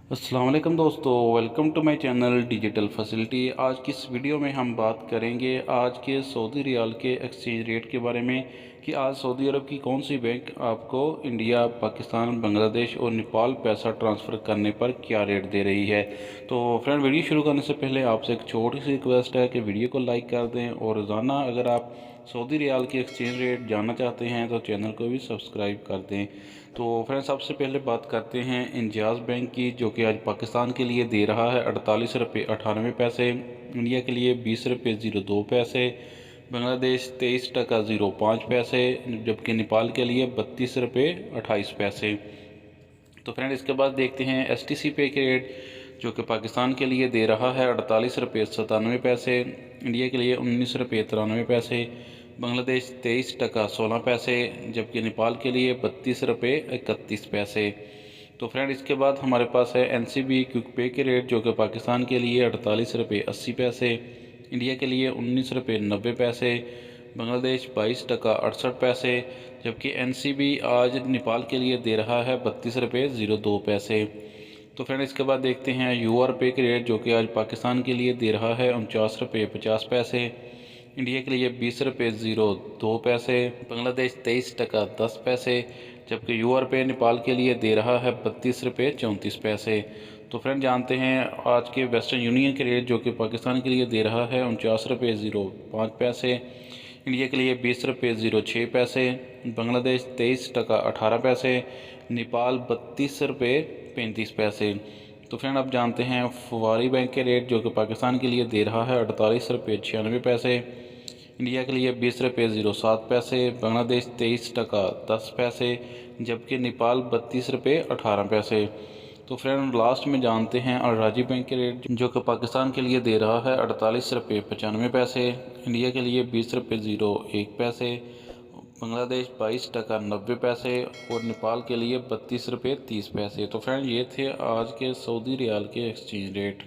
अस्सलाम वालेकुम दोस्तों, welcome to my channel digital facility. आज की इस वीडियो में हम बात करेंगे आज के सऊदी रियाल के एक्सचेंज रेट के बारे में कि आज सऊदी अरब की कौन सी बैंक आपको इंडिया, पाकिस्तान, बांग्लादेश और नेपाल पैसा ट्रांसफ़र करने पर क्या रेट दे रही है। तो फ्रेंड, वीडियो शुरू करने से पहले आपसे एक छोटी सी रिक्वेस्ट है कि वीडियो को लाइक कर दें और रोज़ाना अगर आप सऊदी रियाल के एक्सचेंज रेट जानना चाहते हैं तो चैनल को भी सब्सक्राइब कर दें। तो फ्रेंड्स, सबसे पहले बात करते हैं इंजाज़ बैंक की, जो कि आज पाकिस्तान के लिए दे रहा है 48 रुपये 98 पैसे, इंडिया के लिए 20 रुपये 02 पैसे, बांग्लादेश 23 टका 05 पैसे, जबकि नेपाल के लिए 32 रुपये 28 पैसे। तो फ्रेंड, इसके बाद देखते हैं STC पे के रेट, जो कि पाकिस्तान के लिए दे रहा है 48 रुपये 97 पैसे, इंडिया के लिए 19 रुपये 93 पैसे, बांग्लादेश 23 टका 16 पैसे, जबकि नेपाल के लिए 32 रुपये 31 पैसे। तो फ्रेंड, इसके बाद हमारे पास है NCB क्विक पे के रेट, जो कि पाकिस्तान के लिए 48 रुपये 80 पैसे, इंडिया के लिए 19 रुपये 90 पैसे, बांग्लादेश 22 टका 68 पैसे, जबकि NCB आज नेपाल के लिए दे रहा है 32 रुपये 02 पैसे। तो फ्रेंड, इसके बाद देखते हैं UR पे के रेट, जो कि आज पाकिस्तान के लिए दे रहा है 49 रुपये 50 पैसे, इंडिया के लिए 20 रुपये 02 पैसे, बांग्लादेश 23 टका 10 पैसे, जबकि UR पे नेपाल के लिए दे रहा है 32 रुपये 34 पैसे। तो फ्रेंड, जानते हैं आज के वेस्टर्न यूनियन के रेट, जो कि पाकिस्तान के लिए दे रहा है 49 रुपये 05 पैसे, इंडिया के लिए 20 रुपये 06 पैसे, बांग्लादेश 23 टका 18 पैसे, नेपाल 32 रुपये 35 पैसे। तो फ्रेंड, अब जानते हैं फवारी बैंक के रेट, जो कि पाकिस्तान के लिए दे रहा है 48 रुपये 96 पैसे, इंडिया के लिए 20 रुपये 07 पैसे, बांग्लादेश 23 टका 10 पैसे, जबकि नेपाल 32 रुपये 18 पैसे। तो फ्रेंड, लास्ट में जानते हैं अलराजी बैंक के रेट, जो कि पाकिस्तान के लिए दे रहा है 48 रुपये 95 पैसे, इंडिया के लिए 20 रुपये 01 पैसे, बांग्लादेश 22 टका 90 पैसे और नेपाल के लिए 32 रुपये 30 पैसे। तो फ्रेंड, ये थे आज के सऊदी रियाल के एक्सचेंज रेट।